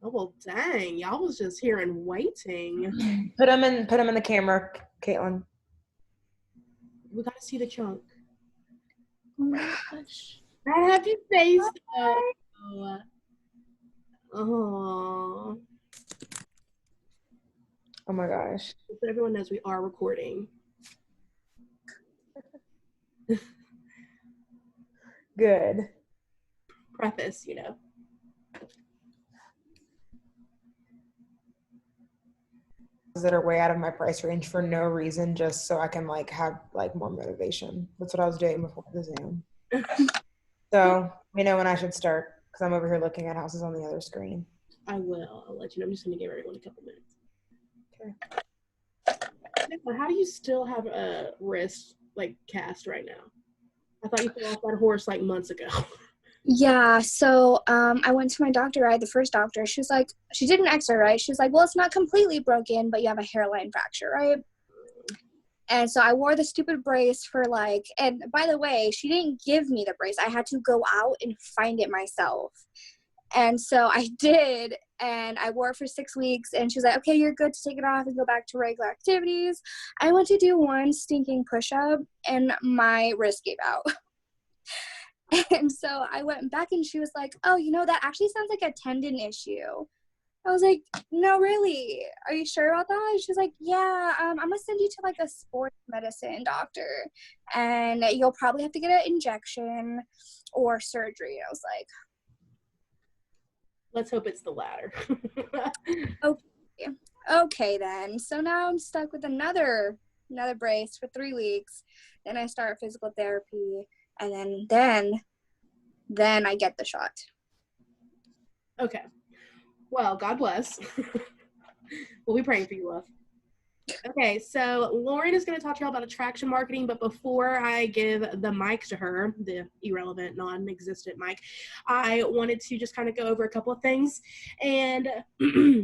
Oh, well, dang. Y'all was just here and waiting. Put them in the camera, Caitlin. We got to see the chunk. Oh my gosh. That happy face, though. Oh. Oh my gosh. So everyone knows we are recording. Good. Preface, you know. That are way out of my price range for no reason, just so I can like have like more motivation. That's what I was doing before the Zoom. So we know when I should start because I'm over here looking at houses on the other screen. I will. I'll let you know. I'm just going to give everyone a couple minutes. Okay. How do you still have a wrist like cast right now? I thought you fell off that horse like months ago. Yeah, so I went to my doctor, right? The first doctor. She was like, she did an X-ray, right? She was like, well, it's not completely broken, but you have a hairline fracture, right? And so I wore the stupid brace for like, and by the way, she didn't give me the brace. I had to go out and find it myself. And so I did, and I wore it for 6 weeks, and she was like, okay, you're good to take it off and go back to regular activities. I went to do one stinking push-up, and my wrist gave out. And so I went back, and she was like, oh, you know, that actually sounds like a tendon issue. I was like, no, really? Are you sure about that? And she's like, yeah, I'm going to send you to like a sports medicine doctor, and you'll probably have to get an injection or surgery. I was like, Let's hope it's the latter. okay then. So now I'm stuck with another brace for 3 weeks. Then I start physical therapy, and then I get the shot. Okay. Well, God bless. We'll be praying for you, love. Okay, so Lauren is going to talk to y'all about attraction marketing, but before I give the mic to her, the irrelevant, non-existent mic, I wanted to just kind of go over a couple of things, and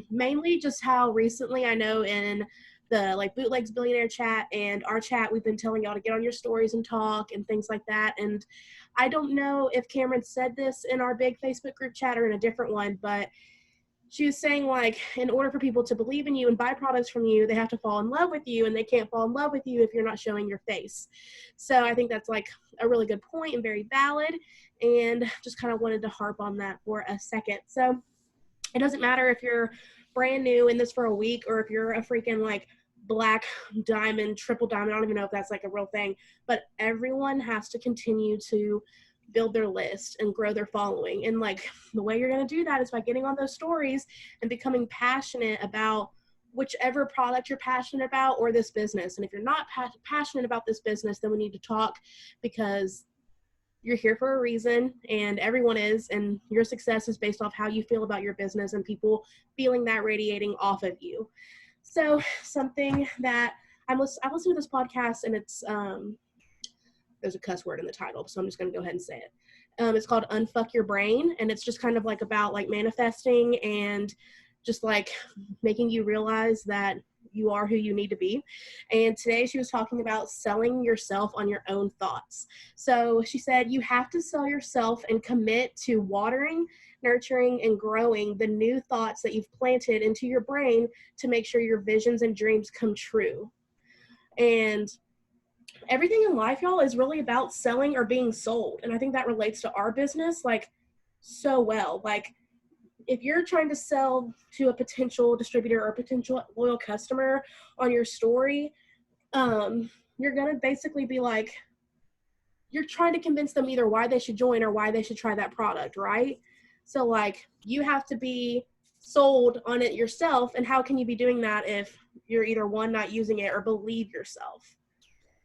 mainly just how recently, I know in the like Bootlegs Billionaire chat and our chat, we've been telling y'all to get on your stories and talk and things like that. And I don't know if Cameron said this in our big Facebook group chat or in a different one, but she was saying, like, in order for people to believe in you and buy products from you, they have to fall in love with you, and they can't fall in love with you if you're not showing your face. So I think that's, like, a really good point and very valid, and just kind of wanted to harp on that for a second. So it doesn't matter if you're brand new in this for a week or if you're a freaking, like, black diamond, triple diamond, I don't even know if that's, like, a real thing, but everyone has to continue to build their list and grow their following. And like the way you're going to do that is by getting on those stories and becoming passionate about whichever product you're passionate about or this business. And if you're not passionate about this business, then we need to talk, because you're here for a reason and everyone is, and your success is based off how you feel about your business and people feeling that radiating off of you. So something that I listened to this podcast, and it's there's a cuss word in the title, so I'm just going to go ahead and say it. It's called Unfuck Your Brain, and it's just kind of like about like manifesting and just like making you realize that you are who you need to be. And today she was talking about selling yourself on your own thoughts. So she said you have to sell yourself and commit to watering, nurturing, and growing the new thoughts that you've planted into your brain to make sure your visions and dreams come true. And everything in life, y'all, is really about selling or being sold. And I think that relates to our business like so well. Like if you're trying to sell to a potential distributor or a potential loyal customer on your story, you're going to basically be like, you're trying to convince them either why they should join or why they should try that product, right? So like you have to be sold on it yourself. And how can you be doing that if you're either one, not using it, or believe yourself?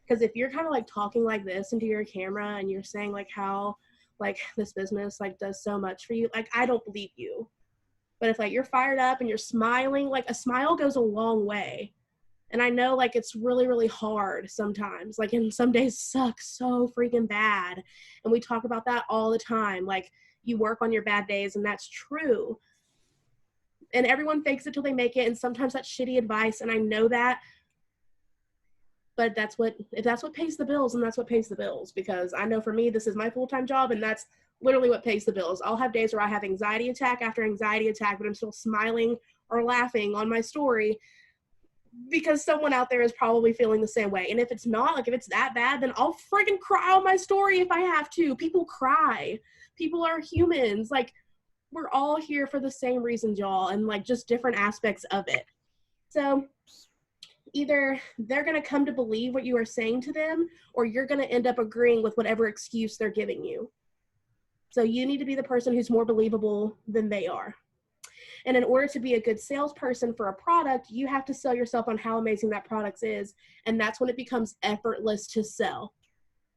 Because if you're kind of like talking like this into your camera and you're saying like how like this business like does so much for you, like I don't believe you. But if like you're fired up and you're smiling, like a smile goes a long way. And I know like it's really, really hard sometimes. Like, and some days suck so freaking bad. And we talk about that all the time. Like you work on your bad days, and that's true. And everyone fakes it till they make it. And sometimes that's shitty advice. And I know that. But if that's what pays the bills, and that's what pays the bills, because I know for me, this is my full-time job, and that's literally what pays the bills. I'll have days where I have anxiety attack after anxiety attack, but I'm still smiling or laughing on my story because someone out there is probably feeling the same way. And if it's not, like if it's that bad, then I'll friggin' cry on my story if I have to. People cry. People are humans. Like, we're all here for the same reasons, y'all, and like just different aspects of it. So either they're going to come to believe what you are saying to them, or you're going to end up agreeing with whatever excuse they're giving you. So you need to be the person who's more believable than they are. And in order to be a good salesperson for a product, you have to sell yourself on how amazing that product is. And that's when it becomes effortless to sell.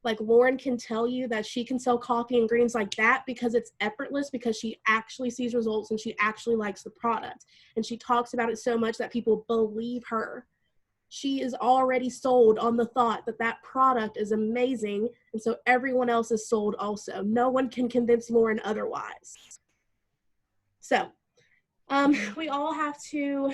Like Lauren can tell you that she can sell coffee and greens like that because it's effortless, because she actually sees results and she actually likes the product. And she talks about it so much that people believe her. She is already sold on the thought that that product is amazing. And so everyone else is sold also. No one can convince Lauren otherwise. So we all have to,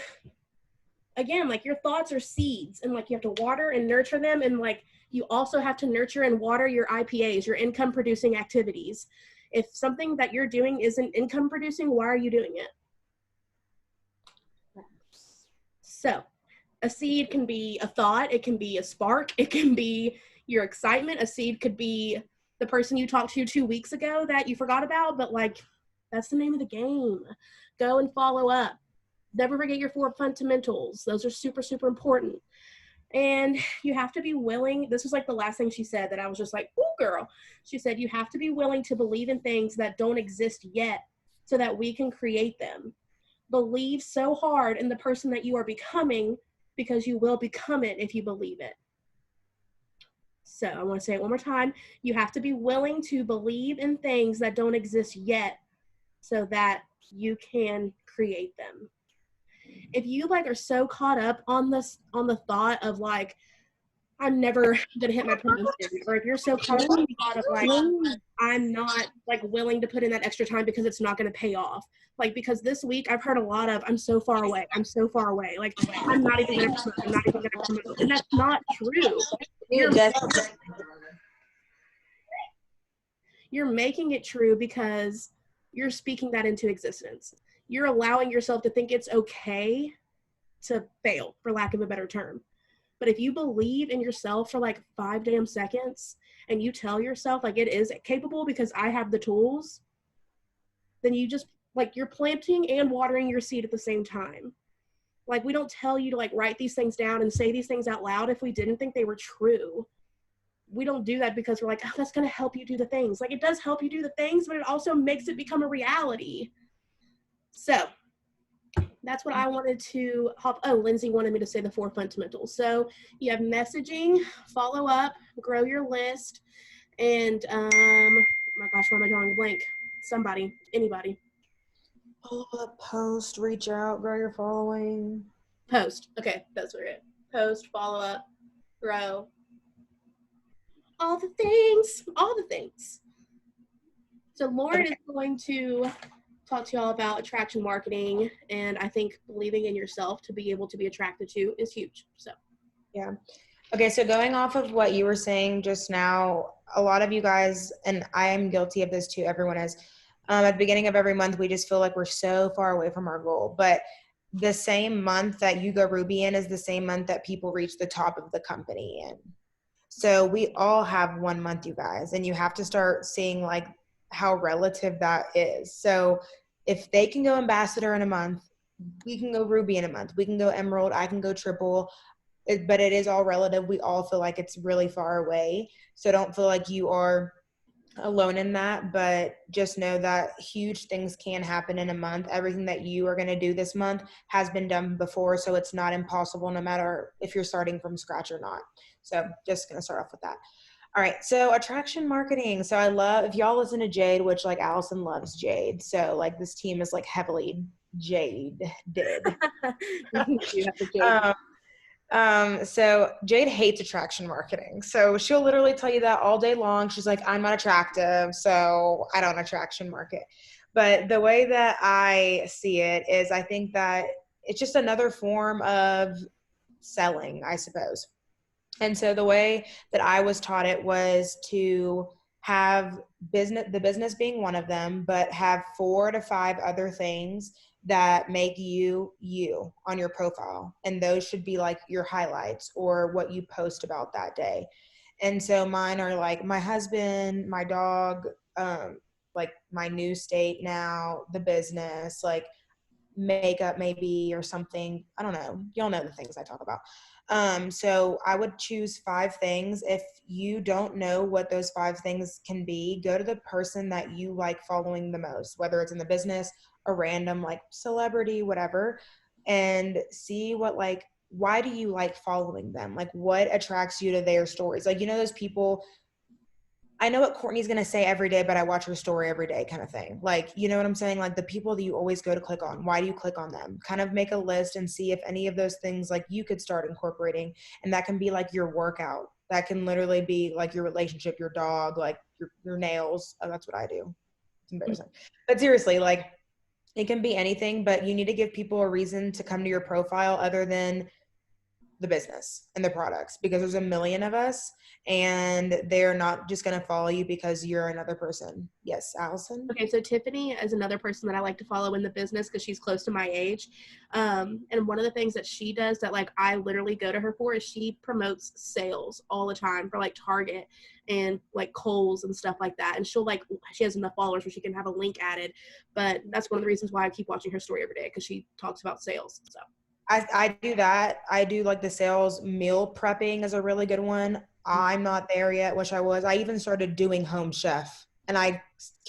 again, like your thoughts are seeds, and like you have to water and nurture them. And like you also have to nurture and water your IPAs, your income producing activities. If something that you're doing isn't income producing, why are you doing it? So a seed can be a thought, it can be a spark, it can be your excitement. A seed could be the person you talked to 2 weeks ago that you forgot about, but like that's the name of the game. Go and follow up. Never forget your 4 fundamentals. Those are super, super important. And you have to be willing. This was like the last thing she said that I was just like, ooh, girl. She said, you have to be willing to believe in things that don't exist yet so that we can create them. Believe so hard in the person that you are becoming, because you will become it if you believe it. So I want to say it one more time. You have to be willing to believe in things that don't exist yet so that you can create them. If you like are so caught up on this, on the thought of like, I'm never gonna hit my promotion, or if you're so caught up on the thought of like, I'm not like willing to put in that extra time because it's not gonna pay off. Like, because this week I've heard a lot of, I'm so far away, I'm so far away. Like, I'm not even gonna promote, I'm not even gonna promote. And that's not true. You're making it true because you're speaking that into existence. You're allowing yourself to think it's okay to fail, for lack of a better term. But if you believe in yourself for like 5 damn seconds and you tell yourself like it is capable because I have the tools, then you just like you're planting and watering your seed at the same time. Like we don't tell you to like write these things down and say these things out loud if we didn't think they were true. We don't do that because we're like, oh, that's going to help you do the things. Like it does help you do the things, but it also makes it become a reality. So that's what I wanted to hop. Oh, Lindsay wanted me to say the 4 fundamentals. So you have messaging, follow up, grow your list, and my gosh, why am I drawing a blank? Somebody, anybody. Follow up, post, reach out, grow your following. Post. Okay, that's what it. Post, follow up, grow. All the things, all the things. So Lauren is going to talk to y'all about attraction marketing, and I think believing in yourself to be able to be attracted to is huge. So yeah. Okay, so going off of what you were saying just now, a lot of you guys, and I am guilty of this too, everyone is, at the beginning of every month, we just feel like we're so far away from our goal. But the same month that you go Ruby in is the same month that people reach the top of the company in. So we all have 1 month, you guys, and you have to start seeing like how relative that is. So if they can go ambassador in a month, we can go Ruby in a month, we can go emerald, I can go triple, but it is all relative. We all feel like it's really far away. So don't feel like you are alone in that, but just know that huge things can happen in a month. Everything that you are going to do this month has been done before, so it's not impossible no matter if you're starting from scratch or not. So just going to start off with that. All right, so attraction marketing. So I love, if y'all listen to Jade, which like Allison loves Jade, so like this team is like heavily Jade did. So Jade hates attraction marketing. So she'll literally tell you that all day long. She's like, I'm not attractive, so I don't attraction market. But the way that I see it is I think that it's just another form of selling, I suppose. And so the way that I was taught it was to have the business being one of them, but have 4 to 5 other things that make you on your profile. And those should be like your highlights or what you post about that day. And so mine are like my husband, my dog, like my new state now, the business, like makeup maybe or something. I don't know. Y'all know the things I talk about. So I would choose 5 things. If you don't know what those 5 things can be, go to the person that you like following the most, whether it's in the business, a random like celebrity, whatever, and see what like, why do you like following them? Like what attracts you to their stories? Like, you know, those people, I know what Courtney's going to say every day, but I watch her story every day kind of thing. Like, you know what I'm saying? Like the people that you always go to click on, why do you click on them? Kind of make a list and see if any of those things like you could start incorporating. And that can be like your workout. That can literally be like your relationship, your dog, like your nails. Oh, that's what I do. It's embarrassing. But seriously, like it can be anything, but you need to give people a reason to come to your profile other than the business and the products, because there's a million of us and they're not just going to follow you because you're another person. Yes, Allison? Okay, so Tiffany is another person that I like to follow in the business because she's close to my age. And one of the things that she does that like I literally go to her for is she promotes sales all the time for like Target and like Kohl's and stuff like that. And she has enough followers where she can have a link added. But that's one of the reasons why I keep watching her story every day, because she talks about sales. So I do that. I do like the sales. Meal prepping is a really good one. I'm not there yet. Wish I was. I even started doing Home Chef and I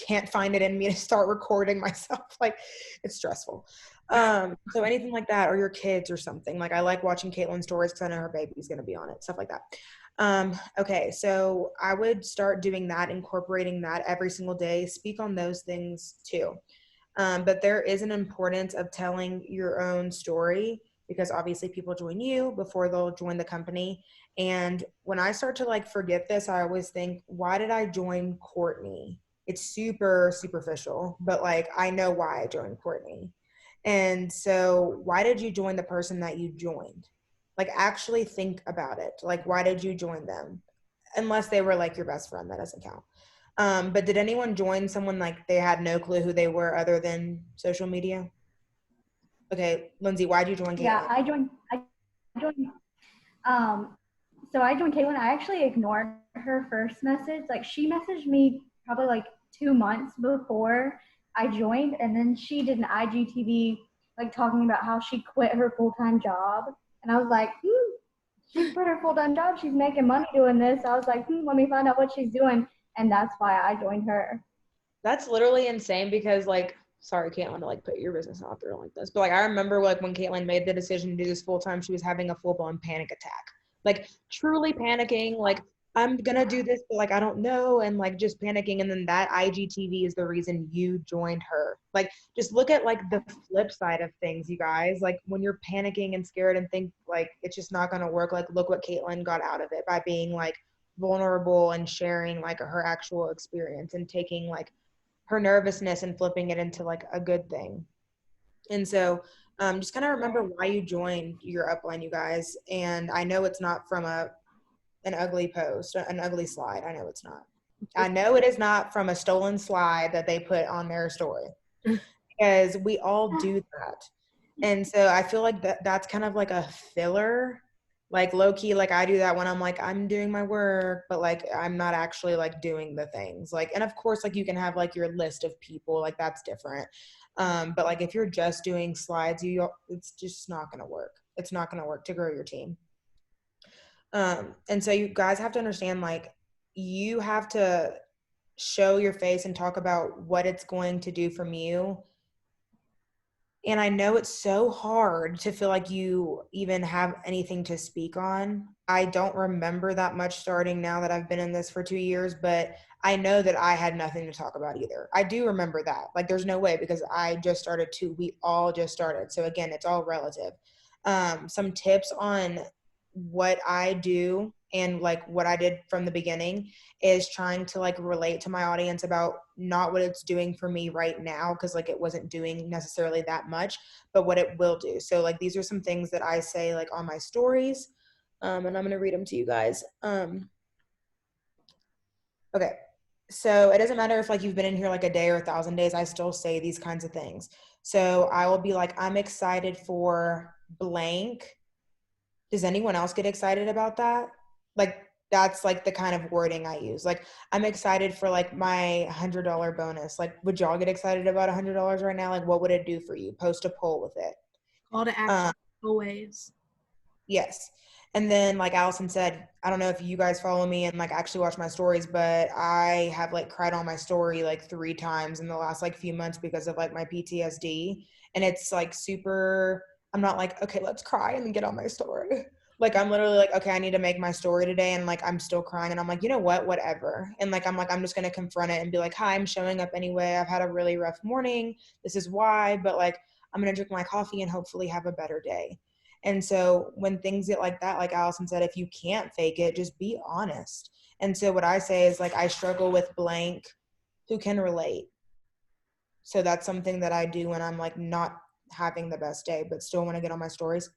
can't find it in me to start recording myself. Like it's stressful. So anything like that, or your kids or something. Like I like watching Caitlin's stories because I know her baby's going to be on it, stuff like that. Okay. So I would start doing that, incorporating that every single day. Speak on those things too. But there is an importance of telling your own story, because obviously people join you before they'll join the company. And when I start to like forget this, I always think, why did I join Courtney? It's super superficial, but like I know why I joined Courtney. And so why did you join the person that you joined? Like actually think about it. Like why did you join them? Unless they were like your best friend, that doesn't count. But did anyone join someone like they had no clue who they were other than social media? Okay, Lindsay, why'd you join Caitlin? Yeah, I joined, so I joined Caitlin. I actually ignored her first message. Like she messaged me probably like 2 months before I joined, and then she did an IGTV like talking about how she quit her full-time job. And I was like, she quit her full-time job. She's making money doing this. I was like, let me find out what she's doing. And that's why I joined her. That's literally insane because like, sorry, Caitlin, to like put your business out there like this, but like I remember like when Caitlin made the decision to do this full time, she was having a full-blown panic attack, like truly panicking, like I'm gonna do this, but like I don't know, and like just panicking. And then that IGTV is the reason you joined her. Like just look at like the flip side of things, you guys. Like when you're panicking and scared and think like it's just not gonna work, like look what Caitlin got out of it by being like vulnerable and sharing like her actual experience and taking like her nervousness and flipping it into like a good thing. And so just kind of remember why you joined your upline, you guys. And I know it's not from an ugly post, an ugly slide. I know it's not. I know it is not from a stolen slide that they put on their story, because we all do that. And so I feel like that's kind of like a filler, like low key, like I do that when I'm like, I'm doing my work, but like I'm not actually like doing the things like, and of course, like you can have like your list of people, like that's different. But like if you're just doing slides, it's just not going to work. It's not going to work to grow your team. And so you guys have to understand, like you have to show your face and talk about what it's going to do from you. And I know it's so hard to feel like you even have anything to speak on. I don't remember that much starting now that I've been in this for 2 years, but I know that I had nothing to talk about either. I do remember that. Like there's no way, because I just started too. We all just started. So again, it's all relative. Some tips on what I do and like what I did from the beginning is trying to like relate to my audience about not what it's doing for me right now, because like it wasn't doing necessarily that much, but what it will do. So like these are some things that I say like on my stories, and I'm going to read them to you guys. Okay. So it doesn't matter if like you've been in here like a day or 1,000 days, I still say these kinds of things. So I will be like, I'm excited for blank. Does anyone else get excited about that? Like, that's like the kind of wording I use. Like, I'm excited for like my $100 bonus. Like, would y'all get excited about $100 right now? Like, what would it do for you? Post a poll with it. Call to action always. Yes. And then, like Allison said, I don't know if you guys follow me and like actually watch my stories, but I have like cried on my story like 3 times in the last like few months because of like my PTSD. And it's like super, I'm not like, okay, let's cry and then get on my story. Like, I'm literally like, okay, I need to make my story today. And like, I'm still crying. And I'm like, you know what, whatever. And like, I'm just going to confront it and be like, hi, I'm showing up anyway. I've had a really rough morning. This is why. But like, I'm going to drink my coffee and hopefully have a better day. And so when things get like that, like Allison said, if you can't fake it, just be honest. And so what I say is like, I struggle with blank, who can relate. So that's something that I do when I'm like not having the best day, but still want to get on my stories.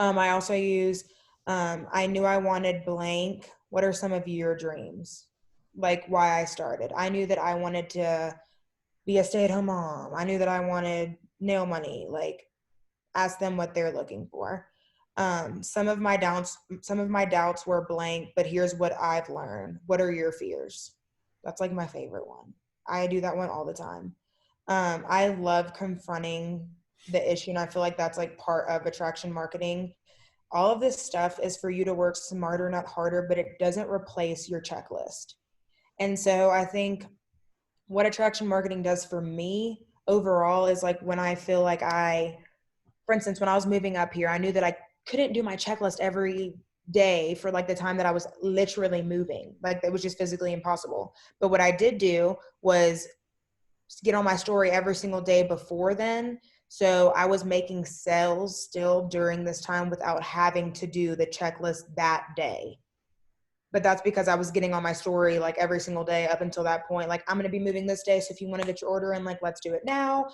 I also use, I knew I wanted blank. What are some of your dreams? Like why I started. I knew that I wanted to be a stay-at-home mom. I knew that I wanted nail money. Like, ask them what they're looking for. Some of my doubts were blank, but here's what I've learned. What are your fears? That's like my favorite one. I do that one all the time. I love confronting the issue, and I feel like that's like part of attraction marketing. All of this stuff is for you to work smarter, not harder, but it doesn't replace your checklist. And so I think what attraction marketing does for me overall is like when I feel like for instance, when I was moving up here, I knew that I couldn't do my checklist every day for like the time that I was literally moving. Like it was just physically impossible. But what I did do was get on my story every single day before then. So I was making sales still during this time without having to do the checklist that day. But that's because I was getting on my story like every single day up until that point. Like, I'm going to be moving this day. So if you want to get your order in, like, let's do it now.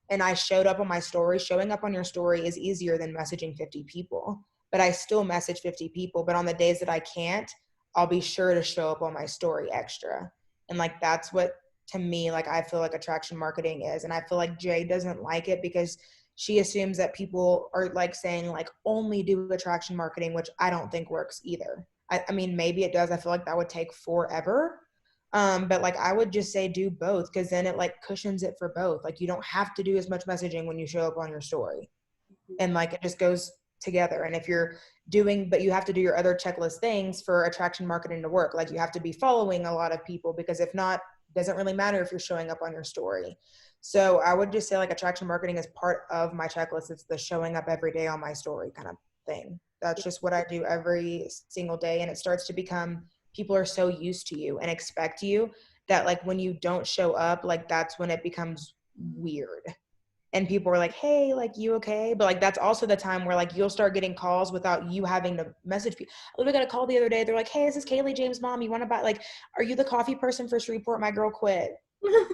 And I showed up on my story. Showing up on your story is easier than messaging 50 people. But I still message 50 people. But on the days that I can't, I'll be sure to show up on my story extra. And like, that's what, to me, like, I feel like attraction marketing is. And I feel like Jay doesn't like it because she assumes that people are like saying like only do attraction marketing, which I don't think works either. I mean, maybe it does. I feel like that would take forever. But like, I would just say do both because then it like cushions it for both. Like, you don't have to do as much messaging when you show up on your story. And like, it just goes together. And if you're but you have to do your other checklist things for attraction marketing to work. Like, you have to be following a lot of people because if not, it doesn't really matter if you're showing up on your story. So I would just say like attraction marketing is part of my checklist. It's the showing up every day on my story kind of thing. That's just what I do every single day. And it starts to become, people are so used to you and expect you that like when you don't show up, like that's when it becomes weird. And people are like, hey, like, you okay? But like, that's also the time where like you'll start getting calls without you having to message people. I got a call the other day. They're like, hey, this is Kaylee James' mom. You want to buy, like, are you the coffee person for Shreveport? My girl quit.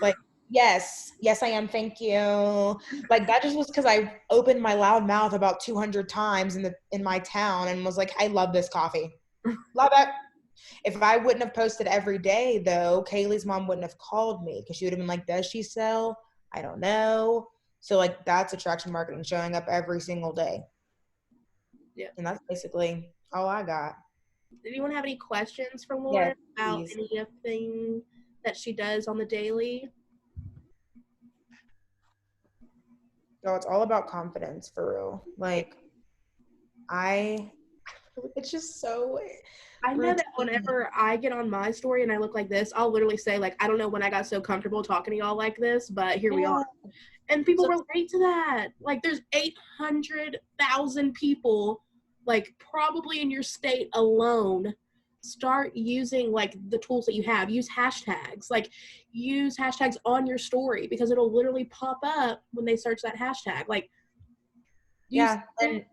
Like, yes, I am. Thank you. Like, that just was because I opened my loud mouth about 200 times in my town and was like, I love this coffee. Love it. If I wouldn't have posted every day though, Kaylee's mom wouldn't have called me because she would have been like, does she sell? I don't know. So like, that's attraction marketing, showing up every single day. Yeah. And that's basically all I got. Did anyone have any questions for Lauren about please. anything that she does on the daily? So it's all about confidence for real. Like, it's just so I know that whenever I get on my story and I look like this, I'll literally say like, I don't know when I got so comfortable talking to y'all like this, but here we are. And people relate to that. Like, there's 800,000 people, like, probably in your state alone. Start using, like, the tools that you have. Use hashtags. Like, use hashtags on your story because it'll literally pop up when they search that hashtag. Like, yeah, and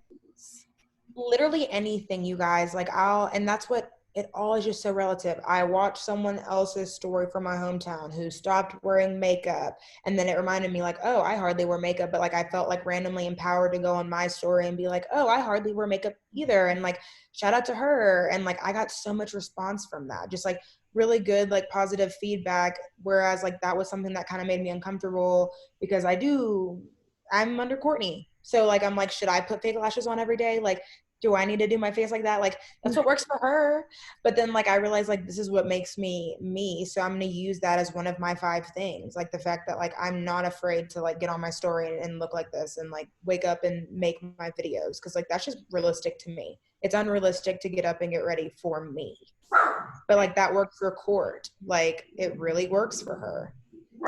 literally anything, you guys. Like, and that's what, it all is just so relative. I watched someone else's story from my hometown who stopped wearing makeup, and then it reminded me like, oh, I hardly wear makeup, but like I felt like randomly empowered to go on my story and be like, oh, I hardly wear makeup either, and like shout out to her. And like I got so much response from that, just like really good, like positive feedback. Whereas like that was something that kind of made me uncomfortable because I'm under Courtney. So like, I'm like, should I put fake lashes on every day? Like, do I need to do my face like that? Like, that's what works for her. But then like, I realized like, this is what makes me me. So I'm going to use that as one of my 5 things. Like the fact that like, I'm not afraid to like get on my story and look like this and like wake up and make my videos. Cause like, that's just realistic to me. It's unrealistic to get up and get ready for me. But like that works for Court. Like it really works for her.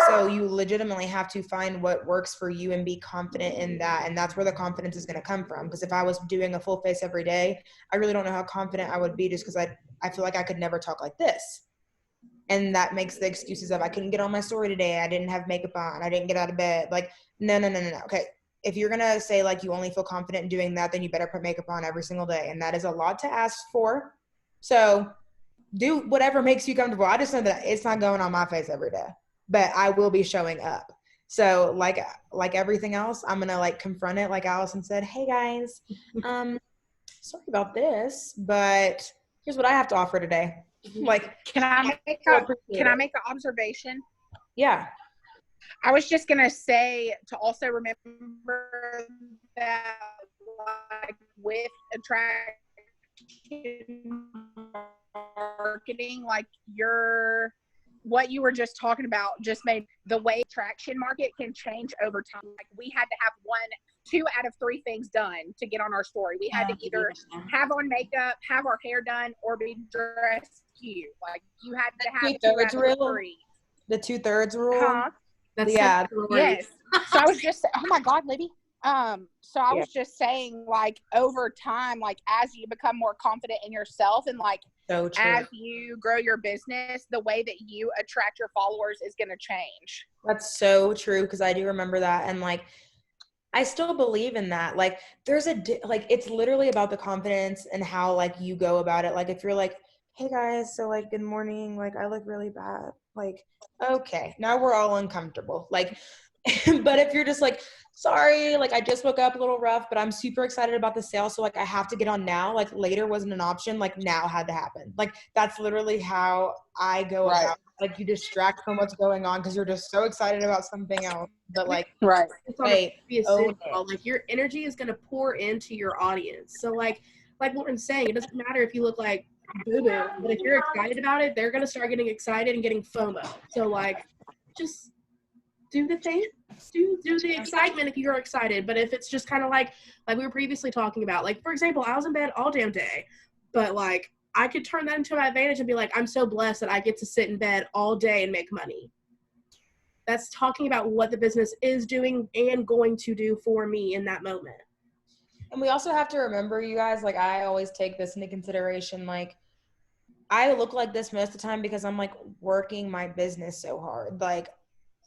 So you legitimately have to find what works for you and be confident in that. And that's where the confidence is going to come from. Because if I was doing a full face every day, I really don't know how confident I would be just because I feel like I could never talk like this. And that makes the excuses of I couldn't get on my story today. I didn't have makeup on. I didn't get out of bed. Like, no. Okay. If you're going to say like you only feel confident in doing that, then you better put makeup on every single day. And that is a lot to ask for. So do whatever makes you comfortable. I just know that it's not going on my face every day, but I will be showing up. So like everything else, I'm going to like confront it. Like Allison said, hey guys, sorry about this, but here's what I have to offer today. Like, Can I make an observation? Yeah. I was just going to say to also remember that like with attraction marketing, like what you were just talking about just made the way attraction market can change over time. Like we had to have 2 out of 3 things done to get on our story. We had to either have on makeup, have our hair done, or be dressed cute. Like you had to have 2 out of 3. The 2/3 rule. Huh? That's yes. So I was just, oh my God, Libby. So I was just saying, like, over time, like, as you become more confident in yourself and, like, so true. As you grow your business, the way that you attract your followers is going to change. That's so true, because I do remember that. And, like, I still believe in that. Like, it's literally about the confidence and how, like, you go about it. Like, if you're like, hey, guys, so, like, good morning. Like, I look really bad. Like, okay, now we're all uncomfortable. Like, but if you're just like, sorry, like I just woke up a little rough, but I'm super excited about the sale. So like I have to get on now. Like later wasn't an option. Like now had to happen. Like that's literally how I go about it. Like you distract from what's going on because you're just so excited about something else. But like, like your energy is going to pour into your audience. So like Lauren's saying, it doesn't matter if you look like boo-boo, but if you're excited about it, they're going to start getting excited and getting FOMO. So like, just do the thing, do the excitement if you're excited. But if it's just kind of like we were previously talking about, like, for example, I was in bed all damn day, but like I could turn that into my advantage and be like, I'm so blessed that I get to sit in bed all day and make money. That's talking about what the business is doing and going to do for me in that moment. And we also have to remember, you guys, like I always take this into consideration, like I look like this most of the time because I'm like working my business so hard. Like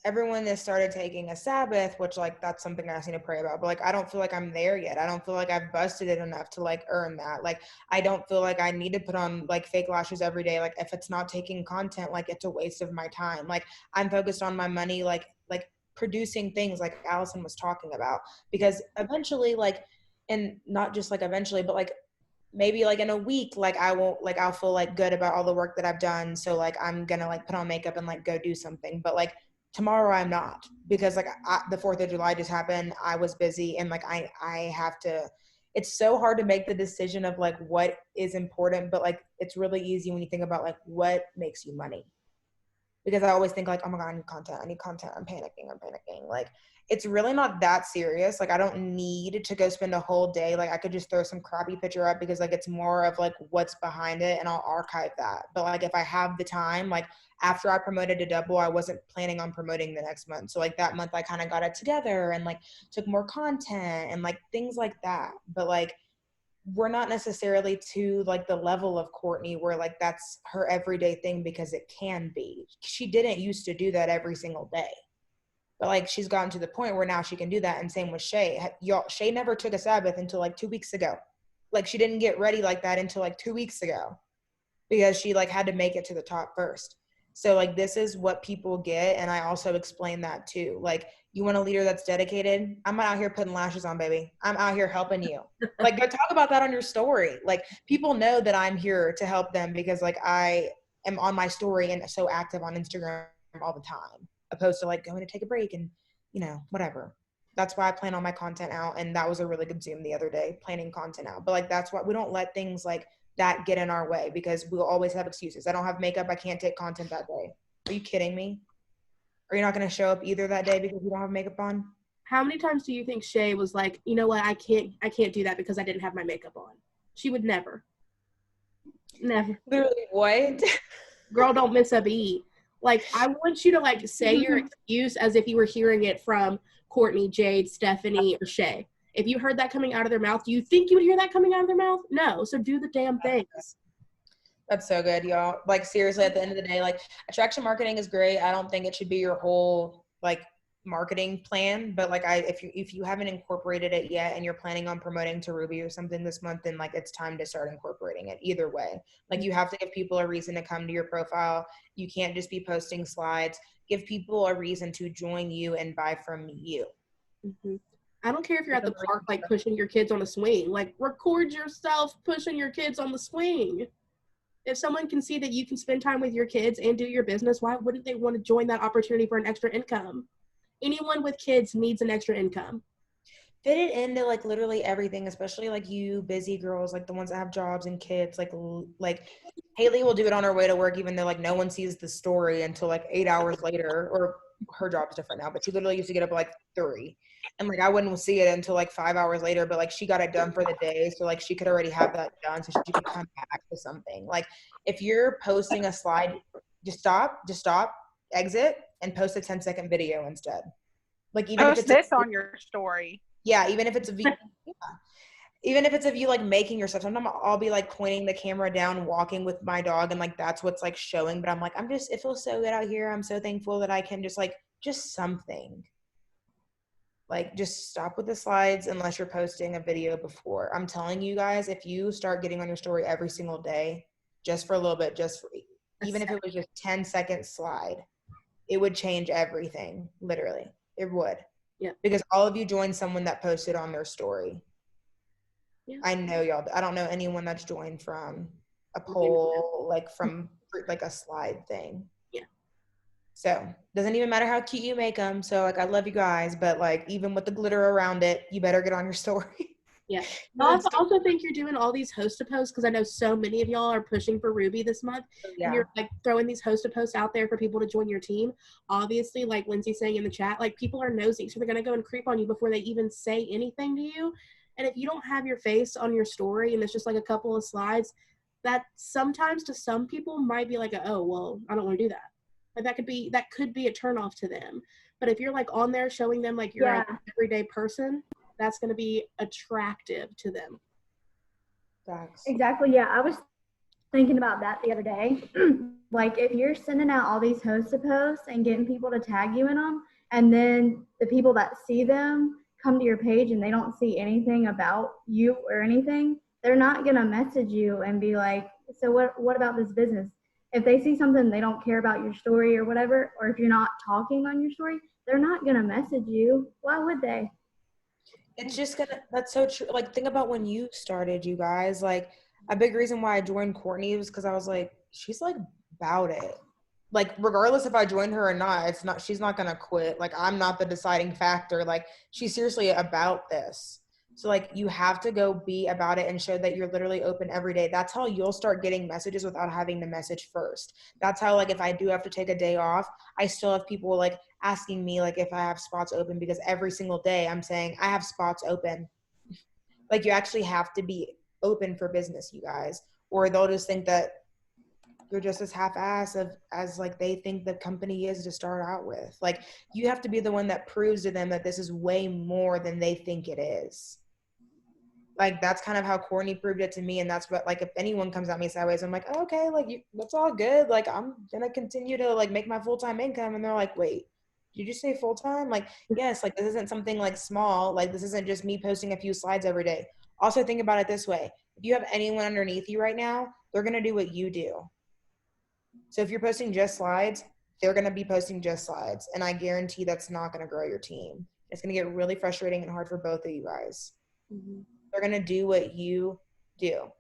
everyone has started taking a Sabbath, which like that's something I need to pray about. But like I don't feel like I'm there yet. I don't feel like I've busted it enough to like earn that. Like I don't feel like I need to put on like fake lashes every day. Like if it's not taking content, like it's a waste of my time. Like I'm focused on my money, like producing things like Allison was talking about. Because eventually, like, and not just like eventually, but like maybe like in a week, like I'll feel like good about all the work that I've done. So like I'm gonna like put on makeup and like go do something. But like tomorrow I'm not, because like the 4th of July just happened. I was busy and like I have to, it's so hard to make the decision of like what is important, but like it's really easy when you think about like what makes you money. Because I always think like, oh my God, I need content. I'm panicking. Like it's really not that serious. Like I don't need to go spend a whole day. Like I could just throw some crappy picture up because like it's more of like what's behind it and I'll archive that. But like if I have the time, like after I promoted to double, I wasn't planning on promoting the next month. So like that month I kind of got it together and like took more content and like things like that. But like we're not necessarily to like the level of Courtney where like that's her everyday thing, because it can be. She didn't used to do that every single day. But like she's gotten to the point where now she can do that. And same with Shay. Shay never took a Sabbath until like 2 weeks ago. Like she didn't get ready like that until like 2 weeks ago, because she like had to make it to the top first. So like this is what people get. And I also explain that too. Like you want a leader that's dedicated? I'm out here putting lashes on, baby. I'm out here helping you. Like go talk about that on your story. Like people know that I'm here to help them, because like I am on my story and so active on Instagram all the time, opposed to like going to take a break and, whatever. That's why I plan all my content out. And that was a really good Zoom the other day, planning content out. But like, that's why we don't let things like that get in our way, because we'll always have excuses. I don't have makeup. I can't take content that day. Are you kidding me? Are you not going to show up either that day because you don't have makeup on? How many times do you think Shay was like, you know what, I can't do that because I didn't have my makeup on? She would never. Never. Literally, what? Girl, don't miss a beat. Like, I want you to like say your excuse as if you were hearing it from Courtney, Jade, Stephanie, or Shay. If you heard that coming out of their mouth, do you think you would hear that coming out of their mouth? No. So do the damn things. That's so good, y'all. Like, seriously, at the end of the day, like, attraction marketing is great. I don't think it should be your whole like marketing plan, but like, if you haven't incorporated it yet and you're planning on promoting to Ruby or something this month, then like it's time to start incorporating it. Either way, like, you have to give people a reason to come to your profile. You can't just be posting slides. Give people a reason to join you and buy from you. Mm-hmm. I don't care if you're at the park like pushing your kids on a swing. Like, record yourself pushing your kids on the swing. If someone can see that you can spend time with your kids and do your business, why wouldn't they want to join that opportunity for an extra income? Anyone with kids needs an extra income. Fit it into like literally everything, especially like you busy girls, like the ones that have jobs and kids. Like Haley will do it on her way to work, even though like no one sees the story until like 8 hours later. Or her job's different now, but she literally used to get up at like 3, and like I wouldn't see it until like 5 hours later. But like she got it done for the day, so like she could already have that done, so she could come back to something. Like, if you're posting a slide, just stop, exit, and post a 10-second video instead. Like, even Post if it's this on your story. Yeah, even if it's even if it's of you like making yourself. Sometimes I'll be like pointing the camera down, walking with my dog, and like that's what's like showing. But I'm like, it feels so good out here. I'm so thankful that I can just something. Like, just stop with the slides unless you're posting a video before. I'm telling you guys, if you start getting on your story every single day, just for a little bit, even if it was just 10-second slide, it would change everything. Literally, it would. Yeah. Because all of you joined someone that posted on their story. Yeah. I know y'all. I don't know anyone that's joined from a poll, like from like a slide thing. Yeah. So doesn't even matter how cute you make them. So like, I love you guys, but like, even with the glitter around it, you better get on your story. Yeah. I also think you're doing all these host to posts because I know so many of y'all are pushing for Ruby this month. Yeah. And you're like throwing these host to posts out there for people to join your team. Obviously, like Lindsay's saying in the chat, like, people are nosy, so they're going to go and creep on you before they even say anything to you. And if you don't have your face on your story and it's just like a couple of slides, that sometimes to some people might be like, oh, well, I don't want to do that. Like, that could be a turnoff to them. But if you're like on there showing them like you're an everyday person, that's going to be attractive to them. Facts. Exactly. Yeah, I was thinking about that the other day. Like, if you're sending out all these host to posts and getting people to tag you in them, and then the people that see them come to your page and they don't see anything about you or anything, they're not going to message you and be like, so what about this business? If they see something they don't care about your story or whatever, or if you're not talking on your story, they're not going to message you. Why would they? It's just that's so true. Like, think about when you started, you guys. Like, a big reason why I joined Courtney was because I was like, she's like about it. Like, regardless if I joined her or not, she's not gonna quit. Like, I'm not the deciding factor. Like, she's seriously about this. So like, you have to go be about it and show that you're literally open every day. That's how you'll start getting messages without having to message first. That's how, like, if I do have to take a day off, I still have people like asking me like if I have spots open, because every single day I'm saying I have spots open. Like, you actually have to be open for business, you guys, or they'll just think that you're just as half-ass as like they think the company is to start out with. Like, you have to be the one that proves to them that this is way more than they think it is. Like, that's kind of how Courtney proved it to me. And that's what, like, if anyone comes at me sideways, I'm like, oh, okay, like, that's all good. Like, I'm going to continue to like make my full-time income. And they're like, wait, did you say full-time? Like, yes, like, this isn't something like small. Like, this isn't just me posting a few slides every day. Also, think about it this way. If you have anyone underneath you right now, they're going to do what you do. So if you're posting just slides, they're going to be posting just slides. And I guarantee that's not going to grow your team. It's going to get really frustrating and hard for both of you guys. Mm-hmm. They're going to do what you do.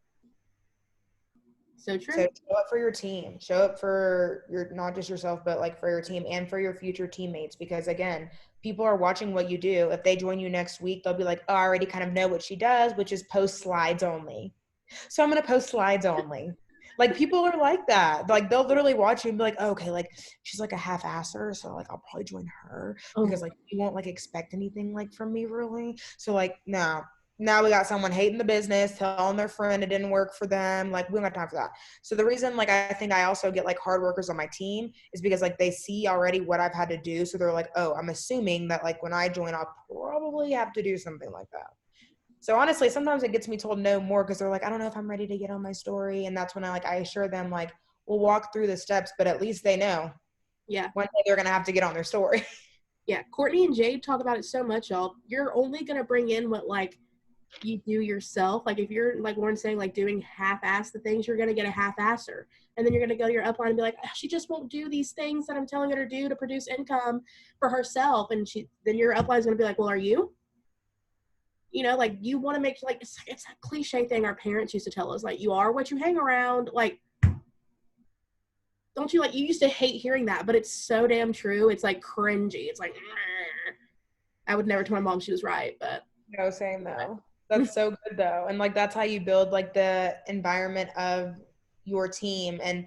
So true. So show up for your team. Show up for your, not just yourself, but like for your team and for your future teammates. Because again, people are watching what you do. If they join you next week, they'll be like, oh, I already kind of know what she does, which is post slides only. So I'm going to post slides only. Like people are like that. Like they'll literally watch you and be like, oh, okay, like she's like a half-asser. So like I'll probably join her because like you won't like expect anything like from me really. So like, no. Now we got someone hating the business, telling their friend it didn't work for them. Like we don't have time for that. So the reason like I think I also get like hard workers on my team is because like they see already what I've had to do. So they're like, oh, I'm assuming that like when I join, I'll probably have to do something like that. So honestly, sometimes it gets me told no more because they're like, I don't know if I'm ready to get on my story. And that's when I assure them like, we'll walk through the steps, but at least they know. Yeah. One day they're going to have to get on their story. Yeah. Courtney and Jade talk about it so much, y'all. You're only going to bring in what like you do yourself. Like if you're like Lauren saying, like doing half-ass the things, you're going to get a half-asser. And then you're going to go to your upline and be like, oh, she just won't do these things that I'm telling her to do to produce income for herself. And then your upline is going to be like, well, are you? You know, like you want to make like it's a cliche thing our parents used to tell us, like you are what you hang around. Like, don't you like, you used to hate hearing that, but it's so damn true. It's like cringy. It's like, I would never tell my mom she was right, but No, same though. That's so good though. And like that's how you build like the environment of your team. And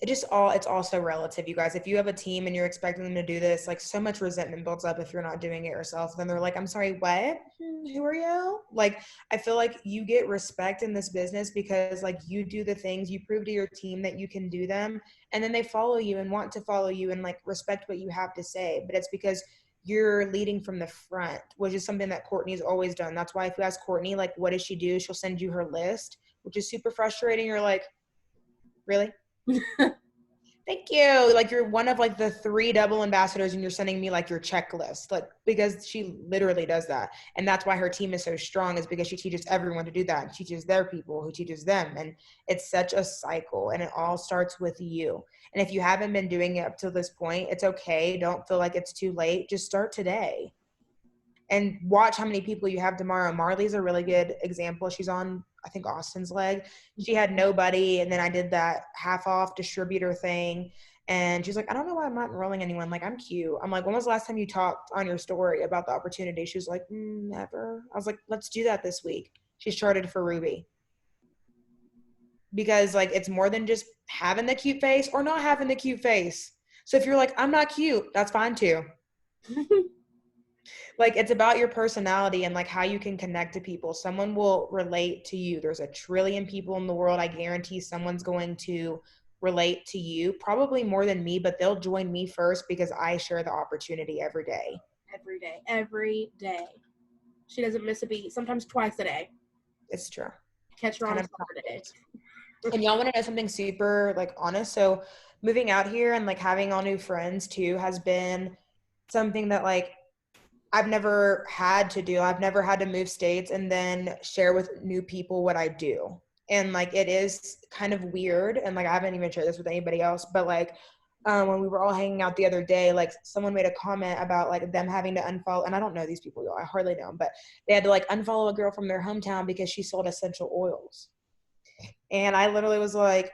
it's also relative, you guys. If you have a team and you're expecting them to do this, like so much resentment builds up if you're not doing it yourself. Then they're like, I'm sorry, what? Who are you? Like, I feel like you get respect in this business because like you do the things, you prove to your team that you can do them. And then they follow you and want to follow you and like respect what you have to say. But it's because you're leading from the front, which is something that Courtney's always done. That's why if you ask Courtney, like, what does she do? She'll send you her list, which is super frustrating. You're like, really? Thank you. Like you're one of like the 3 double ambassadors and you're sending me like your checklist, like because she literally does that. And that's why her team is so strong, is because she teaches everyone to do that. She teaches their people who teaches them. And it's such a cycle and it all starts with you. And if you haven't been doing it up to this point, it's okay. Don't feel like it's too late. Just start today and watch how many people you have tomorrow. Marley's a really good example. She's on, I think, Austin's leg. She had nobody, and then I did that half-off distributor thing, and she's like, I don't know why I'm not enrolling anyone. Like, I'm cute. I'm like, when was the last time you talked on your story about the opportunity? She was like, never. I was like, let's do that this week. She's charted for Ruby. Because, like, it's more than just having the cute face or not having the cute face. So if you're like, I'm not cute, that's fine too. Like it's about your personality and like how you can connect to people. Someone will relate to you. There's a trillion people in the world. I guarantee someone's going to relate to you, probably more than me, but they'll join me first because I share the opportunity every day. Every day. She doesn't miss a beat, sometimes twice a day. It's true. Catch her on a Saturday. And y'all want to know something super like honest? So moving out here and like having all new friends too has been something that like I've never had to do. I've never had to move states and then share with new people what I do. And like, it is kind of weird. And like, I haven't even shared this with anybody else, but like, when we were all hanging out the other day, like someone made a comment about like them having to unfollow, and I don't know these people, y'all, I hardly know them, but they had to like unfollow a girl from their hometown because she sold essential oils. And I literally was like,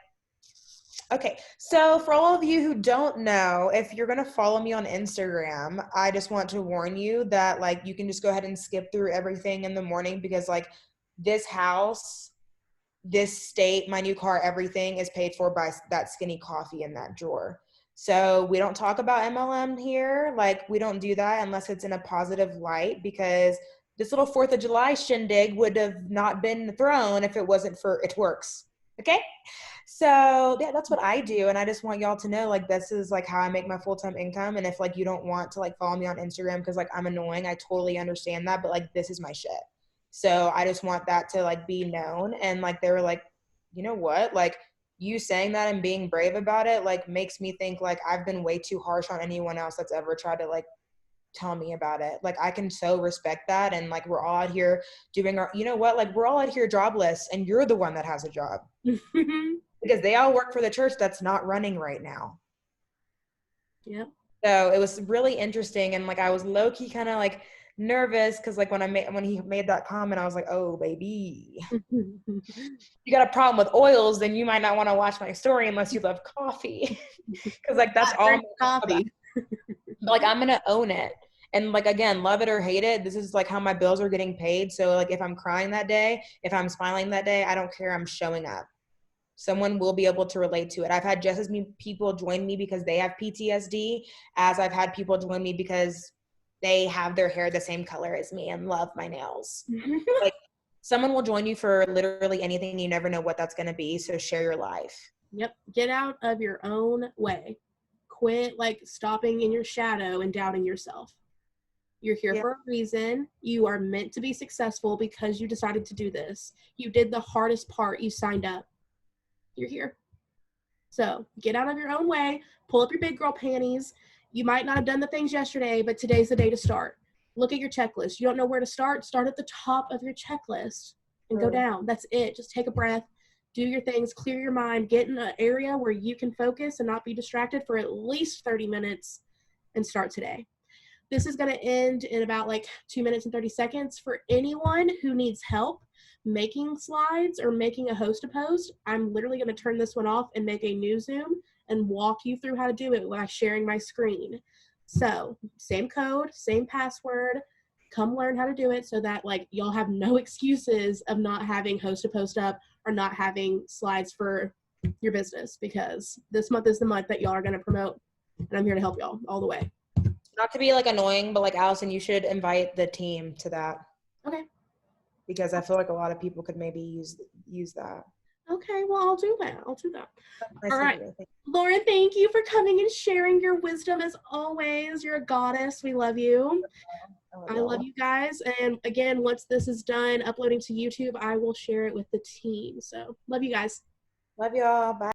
okay, so for all of you who don't know, if you're going to follow me on Instagram, I just want to warn you that like you can just go ahead and skip through everything in the morning because like this house, this state, my new car, everything is paid for by that skinny coffee in that drawer. So we don't talk about MLM here. Like we don't do that unless it's in a positive light because this little 4th of July shindig would have not been thrown if it wasn't for It Works. Okay? So yeah, that's what I do. And I just want y'all to know, like, this is like how I make my full-time income. And if like, you don't want to like follow me on Instagram because like I'm annoying, I totally understand that. But like, this is my shit. So I just want that to like be known. And like, they were like, you know what? Like you saying that and being brave about it, like makes me think like I've been way too harsh on anyone else that's ever tried to like tell me about it. Like I can so respect that. And like, we're all out here doing our, you know what? Like we're all out here jobless and you're the one that has a job. Because they all work for the church that's not running right now. Yep. So it was really interesting. And like, I was low-key kind of like nervous because like when he made that comment, I was like, oh baby, you got a problem with oils, then you might not want to watch my story unless you love coffee. Because like that's all I'm coffee. like I'm gonna own it. And like again, love it or hate it, this is like how my bills are getting paid. So like if I'm crying that day, if I'm smiling that day, I don't care, I'm showing up. Someone will be able to relate to it. I've had just as many people join me because they have PTSD as I've had people join me because they have their hair the same color as me and love my nails. Like someone will join you for literally anything. You never know what that's going to be. So share your life. Yep. Get out of your own way. Quit like stopping in your shadow and doubting yourself. You're here for a reason. You are meant to be successful because you decided to do this. You did the hardest part. You signed up. You're here. So get out of your own way. Pull up your big girl panties. You might not have done the things yesterday, but today's the day to start. Look at your checklist. You don't know where to start? Start at the top of your checklist and go down. That's it. Just take a breath. Do your things. Clear your mind. Get in an area where you can focus and not be distracted for at least 30 minutes and start today. This is going to end in about like 2 minutes and 30 seconds. For anyone who needs help making slides or making a post, I'm literally going to turn this one off and make a new Zoom and walk you through how to do it by sharing my screen. So same code, same password, come learn how to do it so that like y'all have no excuses of not having post up or not having slides for your business, because this month is the month that y'all are going to promote, and I'm here to help y'all all the way. Not to be like annoying, but like Allison, you should invite the team to that. Okay. Because I feel like a lot of people could maybe use that. Okay, well, I'll do that. Nice All right. Lauren, thank you for coming and sharing your wisdom as always. You're a goddess. We love you. I love you guys. And again, once this is done uploading to YouTube, I will share it with the team. So love you guys. Love y'all. Bye.